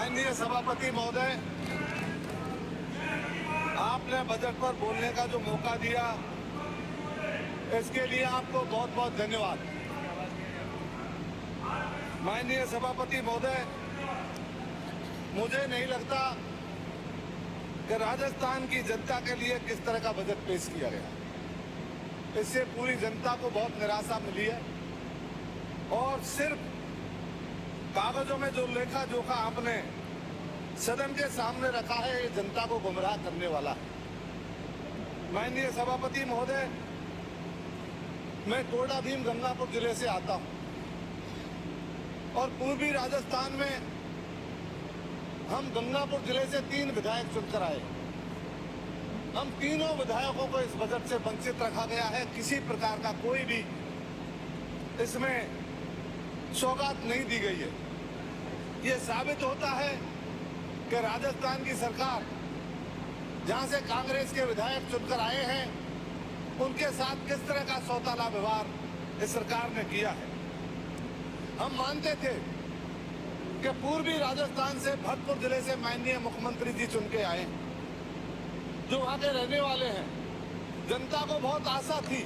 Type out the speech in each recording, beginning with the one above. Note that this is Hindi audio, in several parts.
माननीय सभापति महोदय, आपने बजट पर बोलने का जो मौका दिया, इसके लिए आपको बहुत बहुत धन्यवाद। माननीय सभापति महोदय, मुझे नहीं लगता कि राजस्थान की जनता के लिए किस तरह का बजट पेश किया गया। इससे पूरी जनता को बहुत निराशा मिली है और सिर्फ कागजों में जो लेखा जोखा आपने सदन के सामने रखा है, ये जनता को गुमराह करने वाला है। माननीय सभापति महोदय, मैं कोटा भीम गंगापुर जिले से आता हूं और पूर्वी राजस्थान में हम गंगापुर जिले से 3 विधायक चुनकर आए। हम तीनों विधायकों को इस बजट से वंचित रखा गया है। किसी प्रकार का कोई भी इसमें सौगात नहीं दी गई है। ये साबित होता है कि राजस्थान की सरकार, जहां से कांग्रेस के विधायक चुनकर आए हैं, उनके साथ किस तरह का सौतेला व्यवहार इस सरकार ने किया है। हम मानते थे कि पूर्वी राजस्थान से भरतपुर जिले से माननीय मुख्यमंत्री जी चुन के आए, जो वहां के रहने वाले हैं। जनता को बहुत आशा थी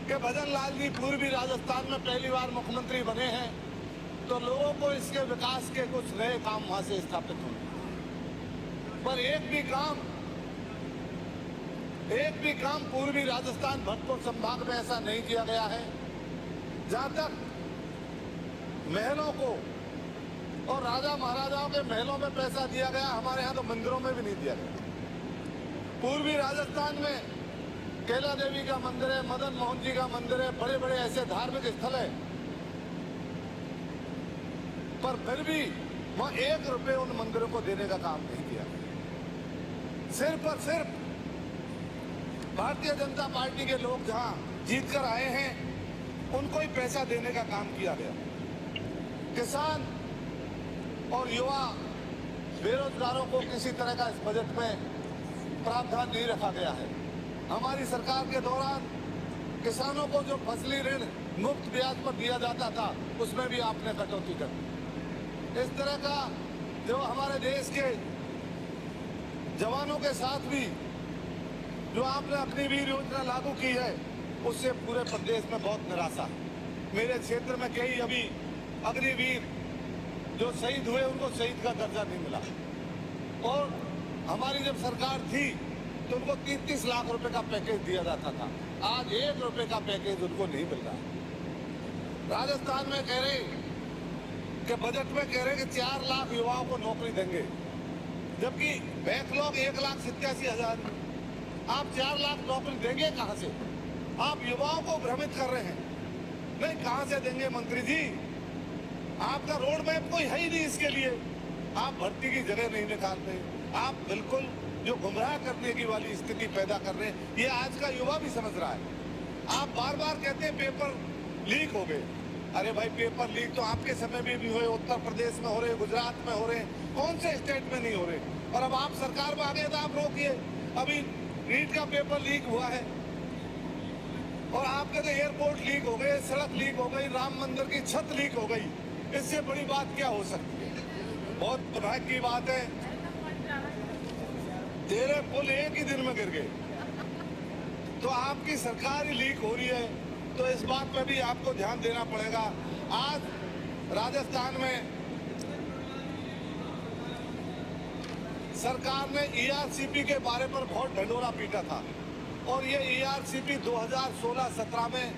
कि भजन लाल जी पूर्वी राजस्थान में पहली बार मुख्यमंत्री बने हैं, तो लोगों को इसके विकास के कुछ नए काम वहां से स्थापित होंगे। पर एक भी काम पूर्वी राजस्थान भरतपुर संभाग में ऐसा नहीं किया गया है। जहां तक महलों को और राजा महाराजाओं के महलों में पैसा दिया गया, हमारे यहाँ तो मंदिरों में भी नहीं दिया गया। पूर्वी राजस्थान में कैला देवी का मंदिर है, मदन मोहन जी का मंदिर है, बड़े बड़े ऐसे धार्मिक स्थल है, पर फिर भी वहां 1 रुपये उन मंदिरों को देने का काम नहीं किया। सिर्फ और सिर्फ भारतीय जनता पार्टी के लोग जहां जीत कर आए हैं, उनको ही पैसा देने का काम किया गया। किसान और युवा बेरोजगारों को किसी तरह का इस बजट में प्रावधान नहीं रखा गया है। हमारी सरकार के दौरान किसानों को जो फसली ऋण मुफ्त ब्याज पर दिया जाता था, उसमें भी आपने कटौती कर दी। इस तरह का जो हमारे देश के जवानों के साथ भी जो आपने अग्निवीर योजना लागू की है, उससे पूरे प्रदेश में बहुत निराशा है। मेरे क्षेत्र में कई अभी अग्निवीर जो शहीद हुए, उनको शहीद का दर्जा नहीं मिला। और हमारी जब सरकार थी तो उनको 30-30 लाख रुपए का पैकेज दिया जाता था। आज 1 रुपए का पैकेज उनको नहीं मिल रहा। राजस्थान में कह रहे कि बजट में कह रहे कि 4 लाख युवाओं को नौकरी देंगे, जबकि बैकलॉग 1,87,000। आप 4 लाख नौकरी देंगे कहां से? आप युवाओं को भ्रमित कर रहे हैं। नहीं, कहां से देंगे मंत्री जी? आपका रोड मैप कोई है ही नहीं इसके लिए। आप भर्ती की जगह नहीं निकाल रहे। आप बिल्कुल जो गुमराह करने की वाली स्थिति पैदा कर रहे हैं, ये आज का युवा भी समझ रहा है। आप बार बार कहते हैं पेपर लीक हो गए। अरे भाई, पेपर लीक तो आपके समय में भी हुए, उत्तर प्रदेश में हो रहे, गुजरात में हो रहे, कौन से स्टेट में नहीं हो रहे? और अब आप सरकार में आ गए तो आप रोकिए। अभी नीट का पेपर लीक हुआ है और आप कहते एयरपोर्ट लीक हो गए, सड़क लीक हो गई, राम मंदिर की छत लीक हो गई। इससे बड़ी बात क्या हो सकती है? बहुत दुर्भाग्य की बात है, 13 पुल एक ही दिन में गिर गए। तो आपकी सरकार ही लीक हो रही है, तो इस बात पे भी आपको ध्यान देना पड़ेगा। आज राजस्थान में सरकार ने ईआरसीपी के बारे पर बहुत ढंढोरा पीटा था और ये ईआरसीपी 2016-17 में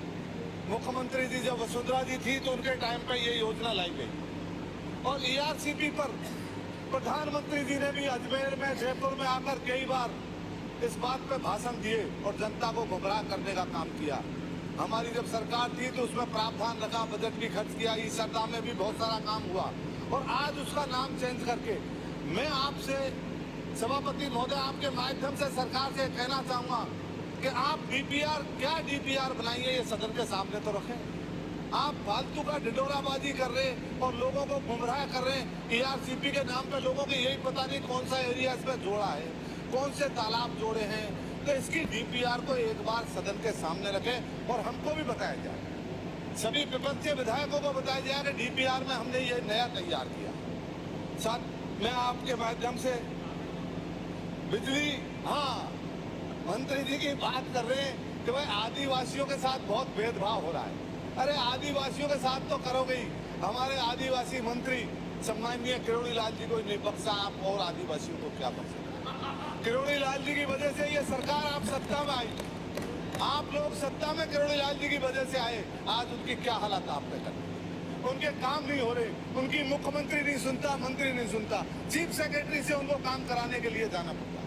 मुख्यमंत्री जी जब वसुंधरा जी थी तो उनके टाइम पे ये योजना लाई गई। और ईआरसीपी पर प्रधानमंत्री जी ने भी अजमेर में, जयपुर में आकर कई बार इस बात पे भाषण दिए और जनता को गुमराह करने का काम किया। हमारी जब सरकार थी तो उसमें प्रावधान रखा, बजट भी खर्च किया, ई सरदा में भी बहुत सारा काम हुआ और आज उसका नाम चेंज करके मैं आपसे सभापति महोदय, आपके माध्यम से सरकार से कहना चाहूंगा कि आप डीपीआर, क्या डीपीआर बनाइए, ये सदन के सामने तो रखें। आप फालतू का ढिढोराबाजी कर रहे और लोगों को गुमराह कर रहे हैं। ईआरसीपी के नाम पे लोगों को यही पता नहीं कौन सा एरिया इसमें जोड़ा है, कौन से तालाब जोड़े हैं। तो इसकी डीपीआर को एक बार सदन के सामने रखें और हमको भी बताया जाए, सभी विपक्षी विधायकों को बताया जाए कि डीपीआर में हमने ये नया तैयार किया। साथ मैं आपके माध्यम से बिजली, हाँ, मंत्री जी की बात कर रहे हैं कि भाई आदिवासियों के साथ बहुत भेदभाव हो रहा है। अरे आदिवासियों के साथ तो करोगे ही। हमारे आदिवासी मंत्री सम्माननीय किरोड़ी लाल जी को नहीं बख्शा, आप और आदिवासियों को क्या बख्शा। किरोड़ी लाल जी की वजह से ये सरकार आप सत्ता में आई, आप लोग सत्ता में किरोड़ी लाल जी की वजह से आए। आज उनकी क्या हालत आपने कर, उनके काम नहीं हो रहे, उनकी मुख्यमंत्री नहीं सुनता, मंत्री नहीं सुनता, चीफ सेक्रेटरी से उनको काम कराने के लिए जाना पड़ता।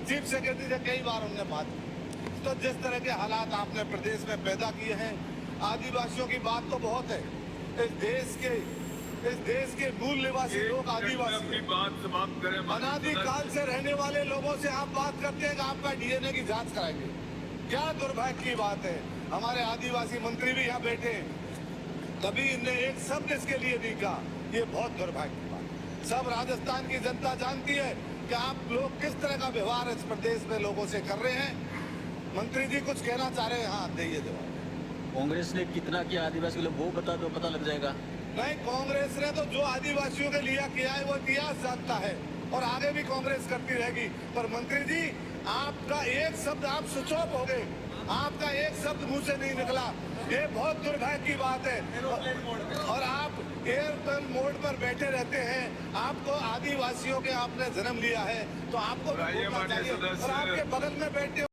चीफ सेक्रेटरी से कई बार हमने बात की। तो जिस तरह के हालात आपने प्रदेश में पैदा किए हैं, आदिवासियों की बात तो बहुत है। इस देश के मूल निवासी लोग आदिवासी अपनी बात समाप्त करें। अनादिकाल से रहने वाले लोगों से आप बात करते हैं कि आपका डीएनए की जांच कराएंगे। क्या दुर्भाग्य की बात है। हमारे आदिवासी मंत्री भी यहाँ बैठे हैं, कभी इनने एक शब्द इसके लिए नहीं कहा। ये बहुत दुर्भाग्य की बात है। सब राजस्थान की जनता जानती है कि आप लोग किस तरह का व्यवहार इस प्रदेश में लोगों से कर रहे हैं। मंत्री जी कुछ कहना चाह रहे हैं, हाँ दीजिए जवाब। कांग्रेस ने कितना किया आदिवासी के लिए वो बता दो, पता लग जाएगा। नहीं, कांग्रेस ने तो जो आदिवासियों के लिए किया है वो इतिहास जानता है और आगे भी कांग्रेस करती रहेगी। पर मंत्री जी, आपका एक शब्द, आप स्विच ऑफ हो गए, आपका एक शब्द मुंह से नहीं निकला। ये बहुत दुर्भाग्य की बात है। और आप एयरप्लेन मोड पर बैठे रहते हैं। आपको आदिवासियों के आपने जन्म लिया है तो आपको भी बोलना चाहिए। और आपके बगल में बैठे